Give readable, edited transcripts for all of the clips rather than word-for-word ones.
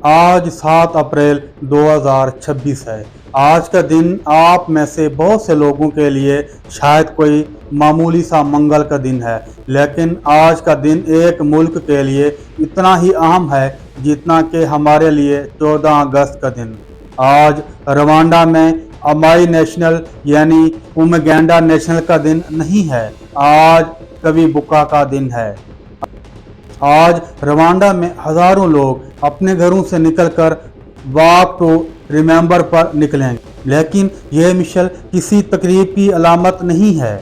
آج 7 اپریل 2026 ہے۔ آج کا دن آپ میں سے بہت سے لوگوں کے لیے شاید کوئی معمولی سا منگل کا دن ہے، لیکن آج کا دن ایک ملک کے لیے اتنا ہی اہم ہے جتنا کہ ہمارے لیے 14 اگست کا دن۔ آج روانڈا میں امائی نیشنل یعنی اومگینڈا نیشنل کا دن نہیں ہے، آج کویبوکا کا دن ہے۔ آج روانڈا میں ہزاروں لوگ اپنے گھروں سے نکل کر واک ٹو ریمبر پر نکلیں گے، لیکن یہ مشعل کسی تقریب کی علامت نہیں ہے،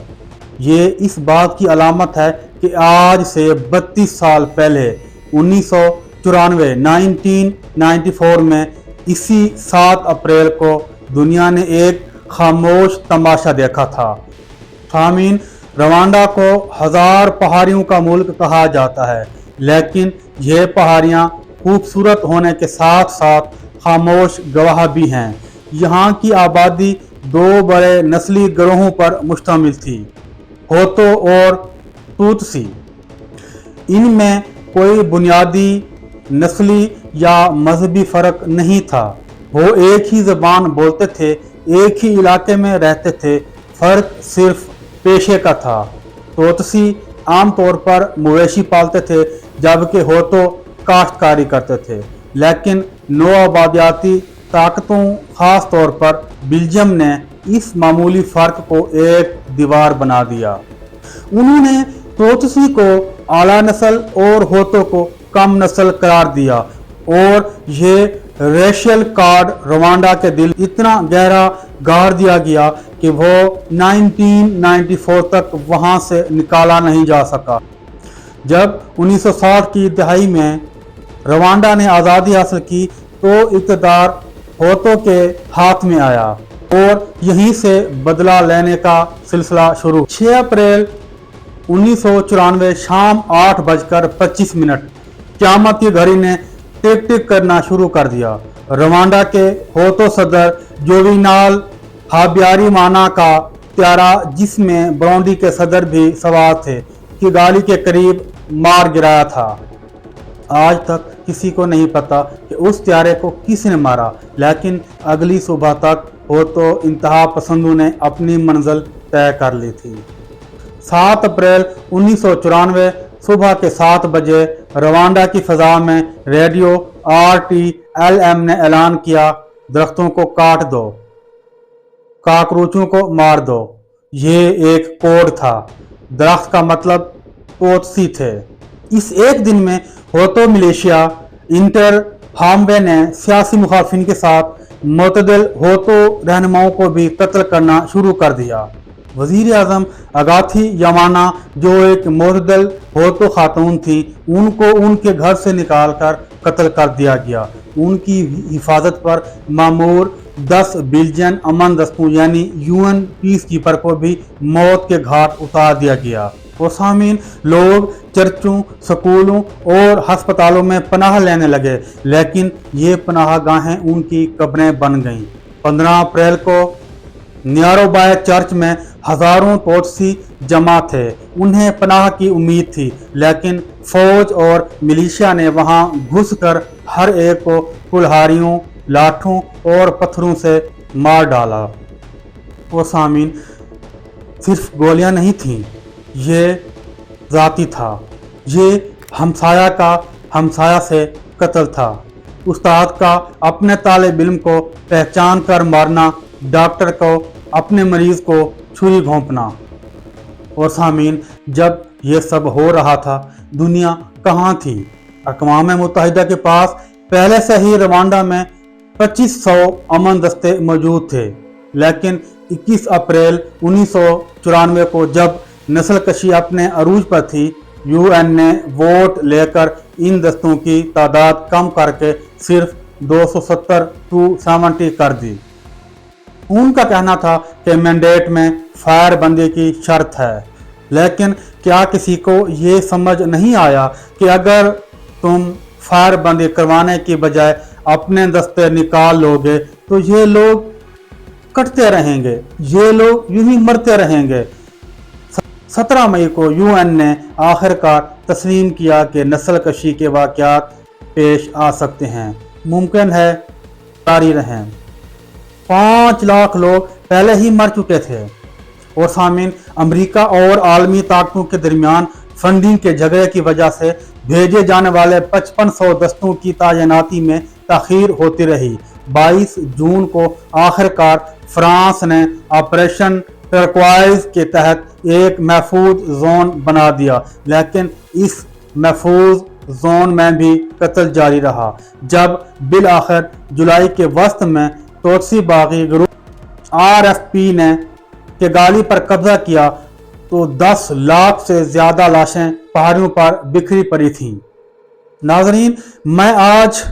یہ اس بات کی علامت ہے کہ آج سے 32 سال پہلے 1994 میں اسی 7 اپریل کو دنیا نے ایک خاموش تماشا دیکھا تھا۔ سامعین، روانڈا کو ہزار پہاڑیوں کا ملک کہا جاتا ہے، لیکن یہ پہاڑیاں خوبصورت ہونے کے ساتھ ساتھ خاموش گواہ بھی ہیں۔ یہاں کی آبادی 2 بڑے نسلی گروہوں پر مشتمل تھی، ہوتو اور توتسی۔ ان میں کوئی بنیادی نسلی یا مذہبی فرق نہیں تھا، وہ ایک ہی زبان بولتے تھے، ایک ہی علاقے میں رہتے تھے، فرق صرف پیشے کا تھا۔ توتسی عام طور پر مویشی پالتے تھے جبکہ ہوتو کاشتکاری کرتے تھے، لیکن نوآبادیاتی طاقتوں خاص طور پر بیلجیم نے اس معمولی فرق کو ایک دیوار بنا دیا۔ انہوں نے توتسی کو اعلیٰ نسل اور ہوتو کو کم نسل قرار دیا، اور یہ ریشل کارڈ روانڈا کے دل اتنا گہرا گاڑ دیا گیا کہ وہ 1994 تک وہاں سے نکالا نہیں جا سکا۔ جب 1960 کی دہائی میں روانڈا نے آزادی حاصل کی تو اقتدار ہوتو کے ہاتھ میں آیا اور یہیں سے بدلہ لینے کا سلسلہ شروع۔ 6 اپریل 1994 شام 8:25 قیامت کی گھڑی نے ٹک ٹک کرنا شروع کر دیا۔ روانڈا کے ہوتو صدر جووینال ہابیاریمانا کا طیارہ، جس میں برونڈی کے صدر بھی سوار تھے، کیگالی کے قریب مار گرایا تھا۔ آج تک کسی کو نہیں پتا کہ اس طیارے کو کس نے مارا، لیکن اگلی صبح تک ہوتو انتہا پسندوں نے اپنی منزل طے کر لی تھی۔ 7 اپریل 1994 صبح کے 7 بجے روانڈا کی فضا میں ریڈیو RTLM نے اعلان کیا، درختوں کو کاٹ دو، کاکروچوں کو مار دو۔ یہ ایک کوڈ تھا، درخت کا مطلب توتسی تھے۔ اس ایک دن میں ہوتو ملیشیا انٹر ہاموے نے سیاسی مخالفین کے ساتھ معتدل ہوتو رہنماؤں کو بھی قتل کرنا شروع کر دیا۔ وزیر اعظم اگاتھی یامانا، جو ایک معتدل ہوتو خاتون تھی، ان کو ان کے گھر سے نکال کر قتل کر دیا گیا۔ ان کی حفاظت پر مامور 10 بیلجین امن دستوں یعنی UN پیس کیپر کو بھی موت کے گھاٹ اتار دیا گیا۔ اور سامعین، لوگ چرچوں، سکولوں اور ہسپتالوں میں پناہ لینے لگے، لیکن یہ پناہ گاہیں ان کی قبریں بن گئیں۔ 15 اپریل کو نیاروبائے چرچ میں ہزاروں توتسی جمع تھے، انہیں پناہ کی امید تھی، لیکن فوج اور ملیشیا نے وہاں گھس کر ہر ایک کو کلہاڑیوں، لاٹھوں اور پتھروں سے مار ڈالا۔ وہ سامعین، صرف گولیاں نہیں تھیں، یہ ذاتی تھا، یہ ہمسایہ کا ہمسایہ سے قتل تھا، استاد کا اپنے طالب علم کو پہچان کر مارنا، ڈاکٹر کو اپنے مریض کو چھری گھونپنا۔ اور سامعین، جب یہ سب ہو رہا تھا، دنیا کہاں تھی؟ اقوام متحدہ کے پاس پہلے سے ہی روانڈا میں 2500 امن دستے موجود تھے، لیکن 21 اپریل 1994 کو جب نسل کشی اپنے عروج پر تھی، UN نے ووٹ لے کر ان دستوں کی تعداد کم کر کے صرف 270 کر دی۔ ان کا کہنا تھا کہ مینڈیٹ میں فائر بندی کی شرط ہے، لیکن کیا کسی کو یہ سمجھ نہیں آیا کہ اگر تم فائر بندی کروانے کی بجائے اپنے دستے نکال لو گے تو یہ لوگ کٹتے رہیں گے، یہ لوگ یوں ہی مرتے رہیں گے۔ 17 مئی کو UN نے آخر کار تسلیم کیا کہ نسل کشی کے واقعات پیش آ سکتے ہیں، ممکن ہے جاری رہیں۔ 5 لاکھ لوگ پہلے ہی مر چکے تھے۔ اور سامعین، امریکہ اور عالمی طاقتوں کے درمیان فنڈنگ کے جھگڑے کی وجہ سے بھیجے جانے والے 5500 دستوں کی تعیناتی میں تاخیر ہوتی رہی۔ 22 جون کو آخر کار فرانس نے آپریشن ٹرکوائز کے تحت ایک محفوظ زون بنا دیا، لیکن اس محفوظ زون میں بھی قتل جاری رہا۔ جب بالآخر جولائی کے وسط میں توتسی باغی گروپ RFP نے کیگالی پر قبضہ کیا تو 10 لاکھ سے زیادہ لاشیں پہاڑیوں پر بکھری پڑی تھیں۔ ناظرین، میں آج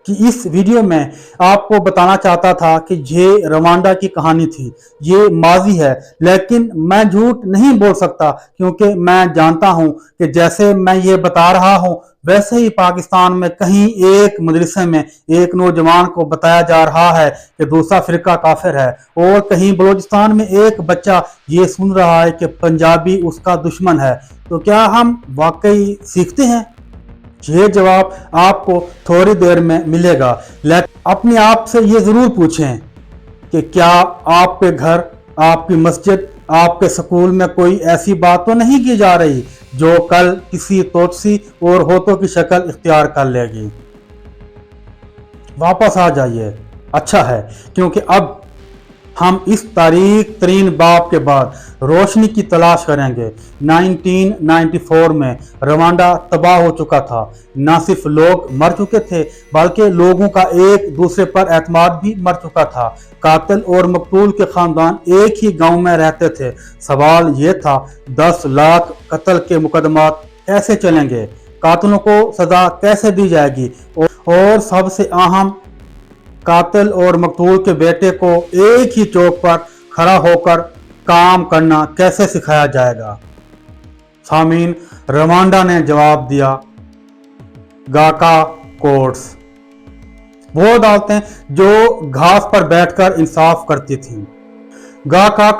کی اس ویڈیو میں آپ کو بتانا چاہتا تھا کہ یہ روانڈا کی کہانی تھی، یہ ماضی ہے، لیکن میں جھوٹ نہیں بول سکتا کیونکہ میں جانتا ہوں کہ جیسے میں یہ بتا رہا ہوں ویسے ہی پاکستان میں کہیں ایک مدرسے میں ایک نوجوان کو بتایا جا رہا ہے کہ دوسرا فرقہ کافر ہے، اور کہیں بلوچستان میں ایک بچہ یہ سن رہا ہے کہ پنجابی اس کا دشمن ہے۔ تو کیا ہم واقعی سیکھتے ہیں؟ یہ جواب آپ کو تھوڑی دیر میں ملے گا، لیکن اپنے آپ سے یہ ضرور پوچھیں کہ کیا آپ کے گھر، آپ کی مسجد، آپ کے سکول میں کوئی ایسی بات تو نہیں کی جا رہی جو کل کسی توتسی اور ہوتوں کی شکل اختیار کر لے گی؟ واپس آ جائیے، اچھا ہے، کیونکہ اب ہم اس تاریخ ترین باب کے بعد روشنی کی تلاش کریں گے۔ 1994 میں روانڈا تباہ ہو چکا تھا۔ نہ صرف لوگ مر چکے تھے بلکہ لوگوں کا ایک دوسرے پر اعتماد بھی مر چکا تھا۔ قاتل اور مقتول کے خاندان ایک ہی گاؤں میں رہتے تھے۔ سوال یہ تھا 10 لاکھ قتل کے مقدمات کیسے چلیں گے؟ قاتلوں کو سزا کیسے دی جائے گی؟ اور سب سے اہم، قاتل اور مقتول کے بیٹے کو ایک ہی چوک پر کھڑا ہو کر کام کرنا کیسے سکھایا جائے گا؟ سامعین، روانڈا نے جواب دیا، گاکا کورٹس، وہ عدالتیں جو گھاس پر بیٹھ کر انصاف کرتی تھیں۔ گاکا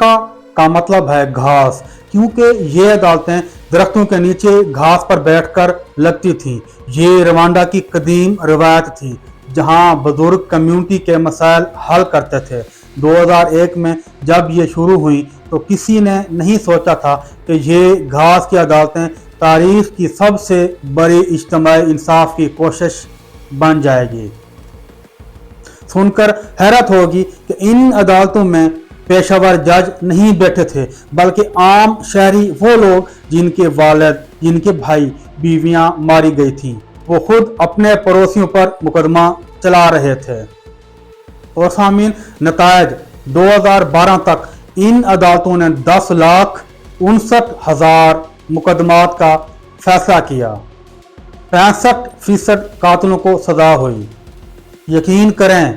کا مطلب ہے گھاس، کیونکہ یہ عدالتیں درختوں کے نیچے گھاس پر بیٹھ کر لگتی تھیں۔ یہ روانڈا کی قدیم روایت تھی جہاں بزرگ کمیونٹی کے مسائل حل کرتے تھے۔ 2001 میں جب یہ شروع ہوئی تو کسی نے نہیں سوچا تھا کہ یہ گھاس کی عدالتیں تاریخ کی سب سے بڑی اجتماعی انصاف کی کوشش بن جائے گی۔ سن کر حیرت ہوگی کہ ان عدالتوں میں پیشہ ور جج نہیں بیٹھے تھے بلکہ عام شہری، وہ لوگ جن کے والد، جن کے بھائی، بیویاں ماری گئی تھیں، وہ خود اپنے پڑوسیوں پر مقدمہ چلا رہے تھے۔ اور سامعین، نتائج 2012 تک ان عدالتوں نے 10,59,000 مقدمات کا فیصلہ کیا۔ 65% قاتلوں کو سزا ہوئی۔ یقین کریں،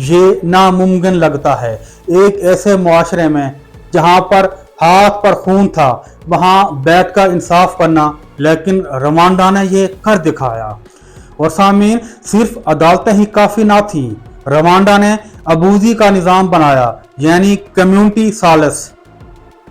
یہ ناممکن لگتا ہے ایک ایسے معاشرے میں جہاں پر ہاتھ پر خون تھا وہاں بیٹھ کر انصاف کرنا، لیکن روانڈا نے یہ کر دکھایا۔ اور سامعین، صرف عدالتیں ہی کافی نہ تھیں، روانڈا نے ابوزی کا نظام بنایا، یعنی کمیونٹی سالس۔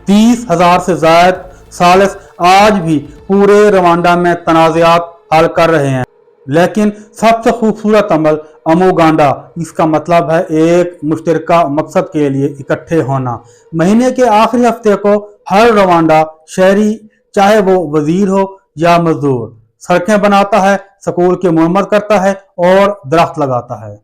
30,000 سے زائد سالس آج بھی پورے روانڈا میں تنازعات حل کر رہے ہیں۔ لیکن سب سے خوبصورت عمل اموگانڈا، اس کا مطلب ہے ایک مشترکہ مقصد کے لیے اکٹھے ہونا۔ مہینے کے آخری ہفتے کو ہر روانڈا شہری، چاہے وہ وزیر ہو یا مزدور، سڑکیں بناتا ہے، سکول کی مرمت کرتا ہے اور درخت لگاتا ہے۔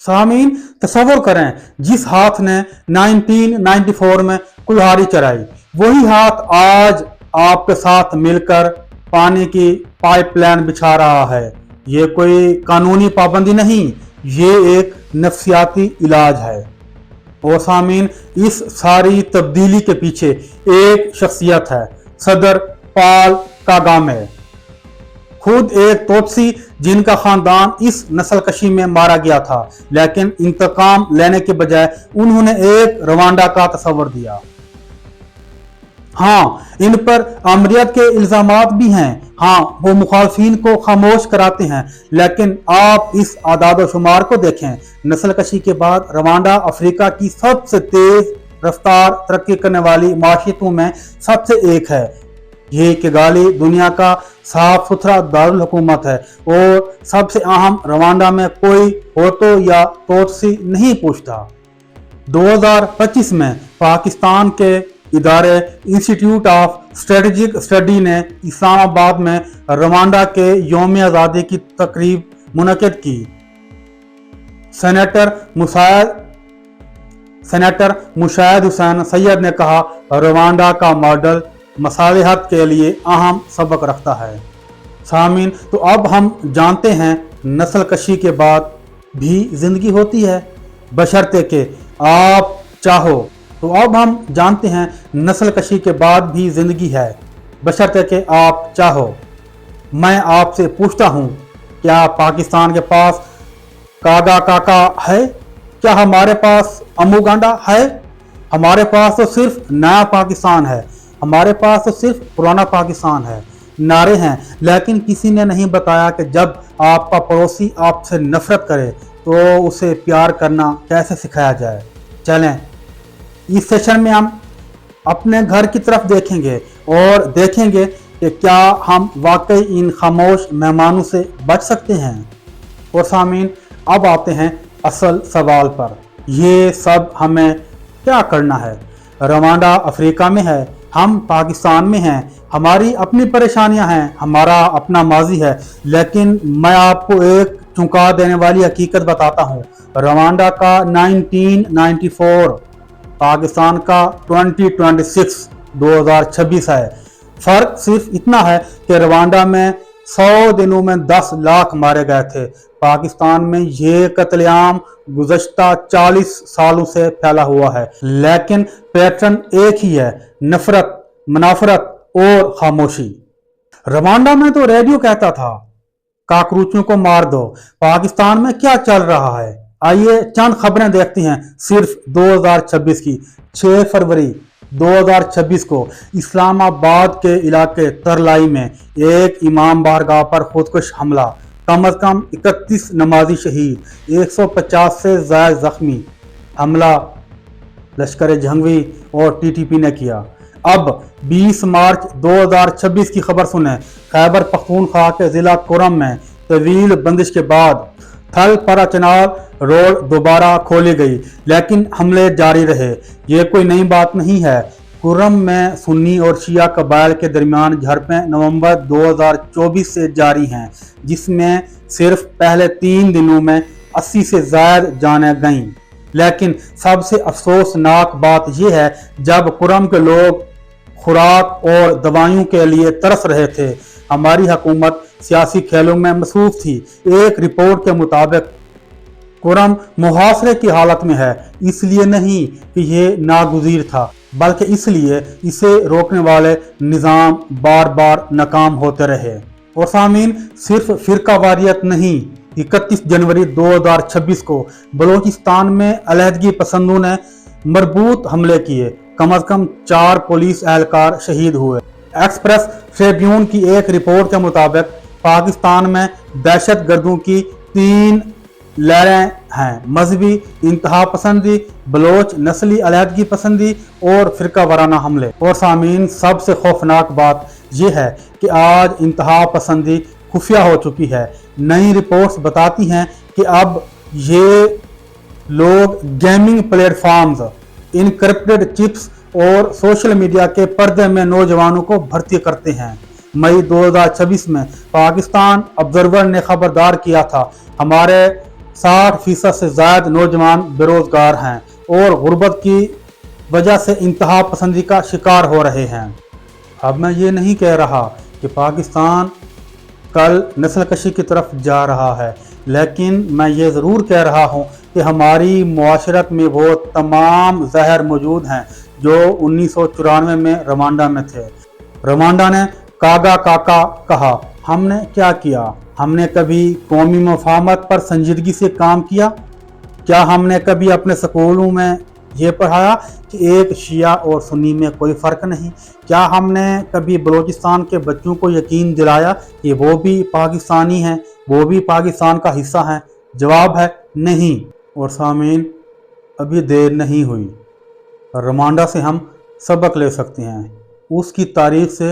سامعین، تصور کریں، جس ہاتھ نے 1994 میں کلہاڑی چلائی، وہی ہاتھ آج آپ کے ساتھ مل کر پانی کی پائپ لائن بچھا رہا ہے۔ یہ کوئی قانونی پابندی نہیں، یہ ایک نفسیاتی علاج ہے۔ اور سامعین، اس ساری تبدیلی کے پیچھے ایک شخصیت ہے، صدر پال کاگامے، خود ایک توتسی جن کا خاندان اس نسل کشی میں مارا گیا تھا، لیکن انتقام لینے کے بجائے انہوں نے ایک روانڈا کا تصور دیا۔ ہاں، ان پر آمریت کے الزامات بھی ہیں، ہاں وہ مخالفین کو خاموش کراتے ہیں، لیکن آپ اس اعداد و شمار کو دیکھیں۔ نسل کشی کے بعد روانڈا افریقہ کی سب سے تیز رفتار ترقی کرنے والی معیشتوں میں سب سے ایک ہے۔ یہ کگالی دنیا کا صاف ستھرا دارال حکومت ہے اور سب سے اہم روانڈا میں کوئی ہوتو یا توتسی نہیں پوچھتا۔ 2025 میں پاکستان کے ادارے انسٹیٹیوٹ آف اسٹریٹجک اسٹڈی نے اسلام آباد میں روانڈا کے یوم آزادی کی تقریب منعقد کی۔ سینیٹر مشاہد حسین سید نے کہا، روانڈا کا ماڈل مصالحت کے لیے اہم سبق رکھتا ہے۔ سامعین، تو اب ہم جانتے ہیں نسل کشی کے بعد بھی زندگی ہوتی ہے، بشرطے کہ آپ چاہو۔ تو اب ہم جانتے ہیں نسل کشی کے بعد بھی زندگی ہے، بشرطے کہ آپ چاہو۔ میں آپ سے پوچھتا ہوں، کیا پاکستان کے پاس کاگا کاکا ہے؟ کیا ہمارے پاس امو گانڈا ہے؟ ہمارے پاس تو صرف نیا پاکستان ہے، ہمارے پاس تو صرف پرانا پاکستان ہے۔ نعرے ہیں، لیکن کسی نے نہیں بتایا کہ جب آپ کا پڑوسی آپ سے نفرت کرے تو اسے پیار کرنا کیسے سکھایا جائے۔ چلیں، اس سیشن میں ہم اپنے گھر کی طرف دیکھیں گے اور دیکھیں گے کہ کیا ہم واقعی ان خاموش مہمانوں سے بچ سکتے ہیں۔ اور سامعین، اب آتے ہیں اصل سوال پر، یہ سب ہمیں کیا کرنا ہے؟ روانڈا افریقہ میں ہے، ہم پاکستان میں ہیں، ہماری اپنی پریشانیاں ہیں، ہمارا اپنا ماضی ہے، لیکن میں آپ کو ایک چونکا دینے والی حقیقت بتاتا ہوں۔ روانڈا کا 1994، پاکستان کا 2026 ہے۔ فرق صرف اتنا ہے کہ روانڈا میں 100 دنوں میں 10 لاکھ مارے گئے تھے۔ پاکستان میں یہ قتل عام گزشتہ 40 سالوں سے پھیلا ہوا ہے، لیکن پیٹرن ایک ہی ہے: نفرت، منافرت اور خاموشی۔ روانڈا میں تو ریڈیو کہتا تھا کاکروچوں کو مار دو۔ پاکستان میں کیا چل رہا ہے؟ آئیے چند خبریں دیکھتے ہیں صرف 2026 کی۔ 6 فروری 2026 کو اسلام آباد کے علاقے ترلائی میں ایک امام بارگاہ پر خودکش حملہ، کم از کم 31 نمازی شہید، 150 سے زائد زخمی۔ حملہ لشکر جھنگوی اور ٹی ٹی پی نے کیا۔ اب 20 مارچ 2026 کی خبر سنیں۔ خیبر پختونخوا کے ضلع کرم میں طویل بندش کے بعد تھل پرا چنار روڈ دوبارہ کھولی گئی، لیکن حملے جاری رہے۔ یہ کوئی نئی بات نہیں ہے۔ کرم میں سنی اور شیعہ قبائل کے درمیان جھڑپیں نومبر 2024 سے جاری ہیں، جس میں صرف پہلے 3 دنوں میں 80 سے زائد جانیں گئیں۔ لیکن سب سے افسوسناک بات یہ ہے، جب کرم کے لوگ خوراک اور دوائیوں کے لیے ترس رہے تھے، ہماری حکومت سیاسی کھیلوں میں مصروف تھی۔ ایک رپورٹ کے مطابق کرم محاصرے کی حالت میں ہے، اس لیے نہیں کہ یہ ناگزیر تھا، بلکہ اس لیے اسے روکنے والے نظام بار بار ناکام ہوتے رہے۔ اور سامعین، صرف فرقہ واریت نہیں، 31 جنوری 2026 کو بلوچستان میں علیحدگی پسندوں نے مربوط حملے کیے، کم از کم 4 پولیس اہلکار شہید ہوئے۔ ایکسپریس ٹریبیون کی ایک رپورٹ کے مطابق پاکستان میں دہشت گردوں کی 3 لہریں ہیں: مذہبی انتہا پسندی، بلوچ نسلی علیحدگی پسندی اور فرقہ وارانہ حملے۔ اور سامعین، سب سے خوفناک بات یہ ہے کہ آج انتہا پسندی خفیہ ہو چکی ہے۔ نئی رپورٹس بتاتی ہیں کہ اب یہ لوگ gaming platforms, encrypted chips اور سوشل میڈیا کے پردے میں نوجوانوں کو بھرتی کرتے ہیں۔ مئی 2026 میں پاکستان آبزرور نے خبردار کیا تھا، ہمارے 60% سے زائد نوجوان بے روزگار ہیں اور غربت کی وجہ سے انتہا پسندی کا شکار ہو رہے ہیں۔ اب میں یہ نہیں کہہ رہا کہ پاکستان کل نسل کشی کی طرف جا رہا ہے، لیکن میں یہ ضرور کہہ رہا ہوں کہ ہماری معاشرت میں وہ تمام زہر موجود ہیں جو 1994 میں روانڈا میں تھے۔ روانڈا نے کاگا کاکا کہا، ہم نے کیا کیا؟ ہم نے کبھی قومی مفاہمت پر سنجیدگی سے کام کیا؟ کیا ہم نے کبھی اپنے سکولوں میں یہ پڑھایا کہ ایک شیعہ اور سنی میں کوئی فرق نہیں؟ کیا ہم نے کبھی بلوچستان کے بچوں کو یقین دلایا کہ وہ بھی پاکستانی ہیں، وہ بھی پاکستان کا حصہ ہیں؟ جواب ہے نہیں۔ اور سامعین، ابھی دیر نہیں ہوئی، روانڈا سے ہم سبق لے سکتے ہیں، اس کی تاریخ سے